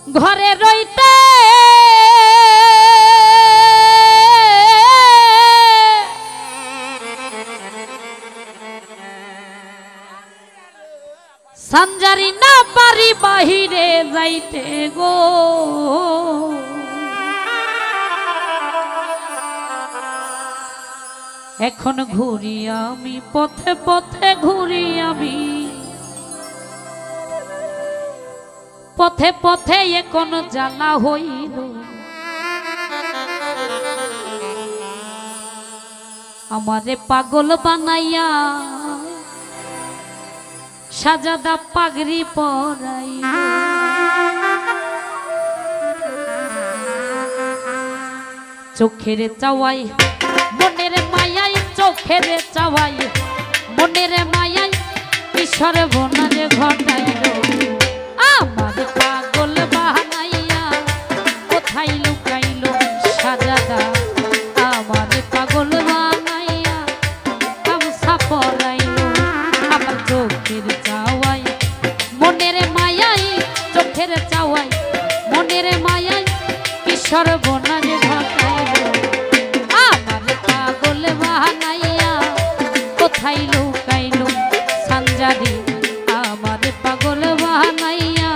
ঘরে রইতে সঞ্জারি না পারি বাহিরে যাইতে গো এখন ঘুরি আমি পথে পথে ঘুরি আমি পথে পথে এখন জ্বালা হইল আমারে পাগল বানাইয়া সাজাদা পাগড়ি পরাইল চোখের চাওয়াই মনের মায়াই চোখের চাওয়াই মনের মায়াই ঈশ্বর বনারে ঘটাইল আমার পাগল বানাইয়া কোথায় লুকাইল সাজাদা আমার পাগল বানাইয়া গামছা পরাইল আমার চোখের চাওয়াই মনের মায়াই চোখের চাওয়াই মনের মায়াই ঈশ্বর বনারে ঘটাইল আমার পাগল বানাইয়া কোথায় লুকাইল সঞ্জারি আমার পাগল বানাইয়া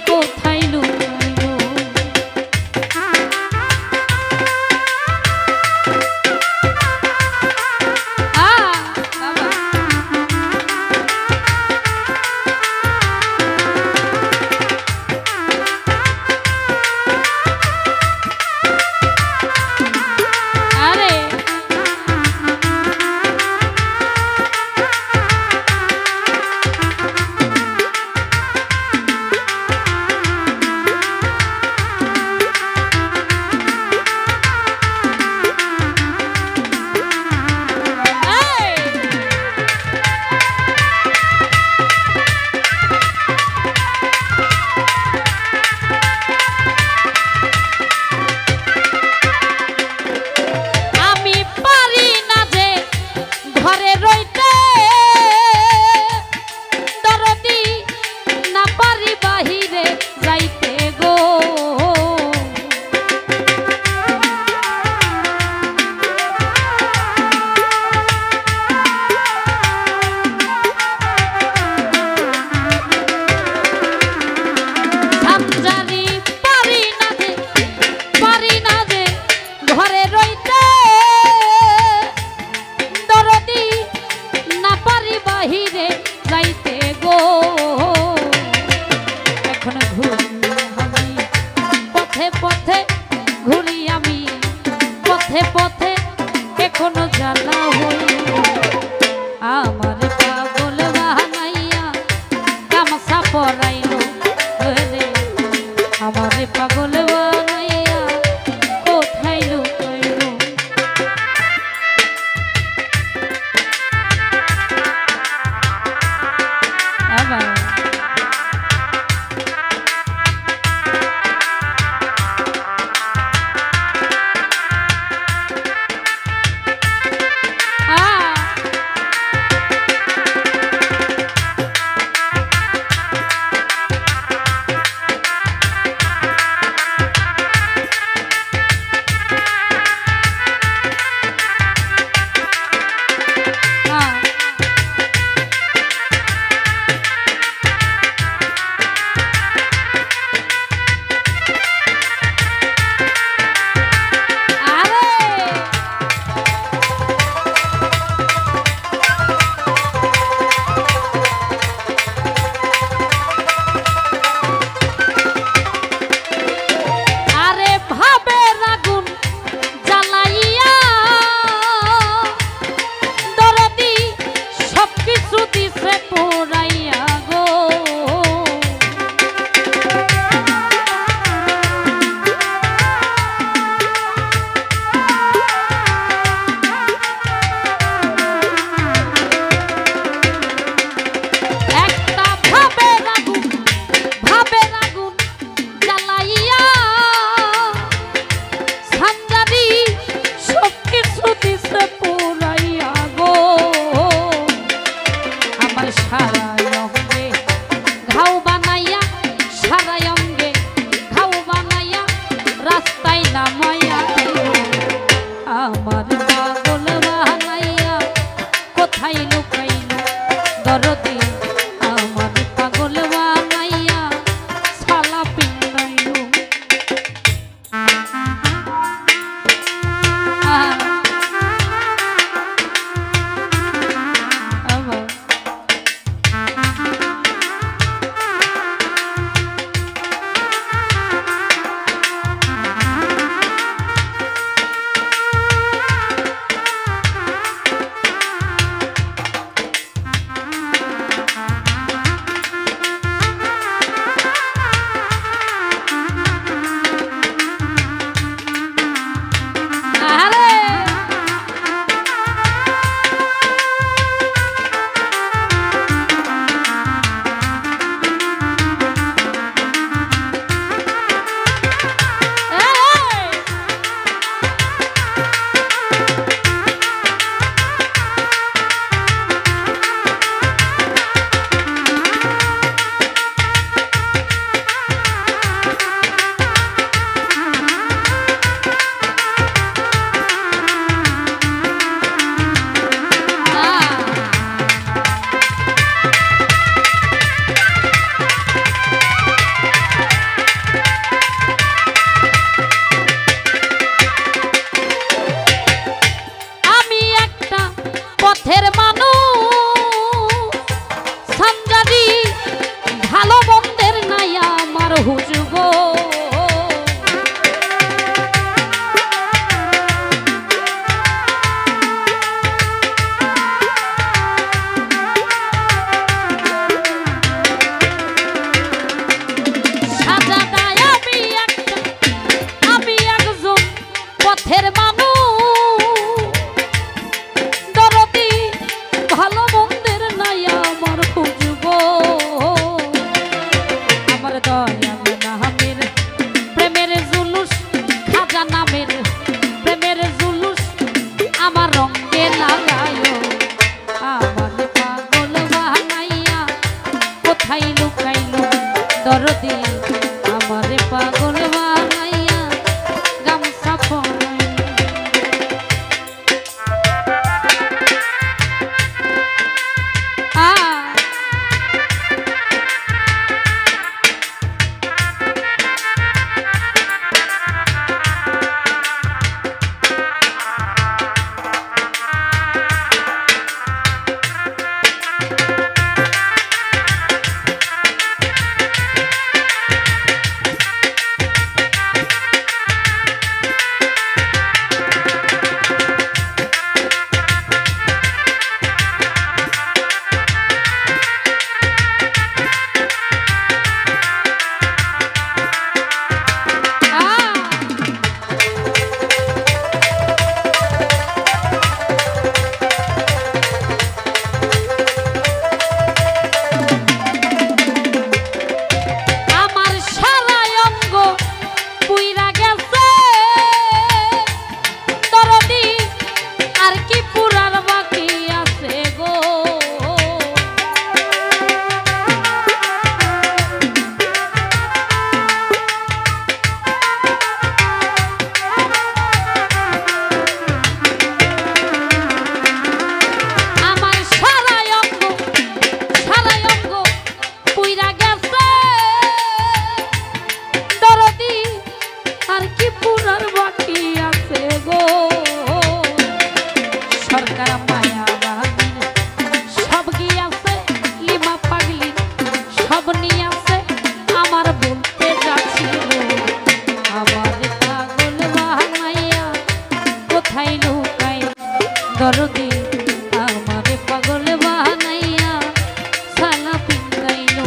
কোথায় লুকাইল পথে ঘুরি আমি পথে পথে এখনো জ্বালা হই আমার পাগল বানাইয়া গামছা পরাইল আমার পাগল বানাইয়া কোথায় লুকাইল আবার দরদি আমারে পাগল বানাইয়া গামছা পরাইলো। দরদি আমারে পাগল বানাইয়া সালা পিন্দাইলো।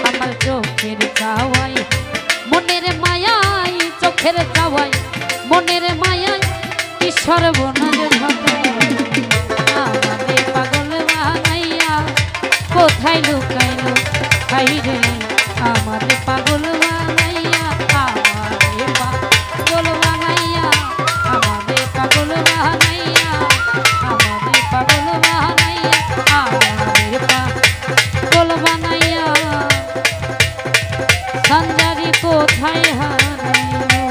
আমার চোখের চাওয়াই মনের মায়াই, চোখের চাওয়াই মনের মায়াই কি সর্বনাশ ঘটাইলো। আমারে পাগল বানাইয়া কোথায় লুকাইলো হাইরে আমারে পাগল বানাইয়া, আমারে পাগল বানাইয়া, আমারে পাগল বানাইয়া, আমারে পাগল বানাইয়া, আমারে পাগল বানাইয়া, সঞ্জারি কোথায় হারাইলো।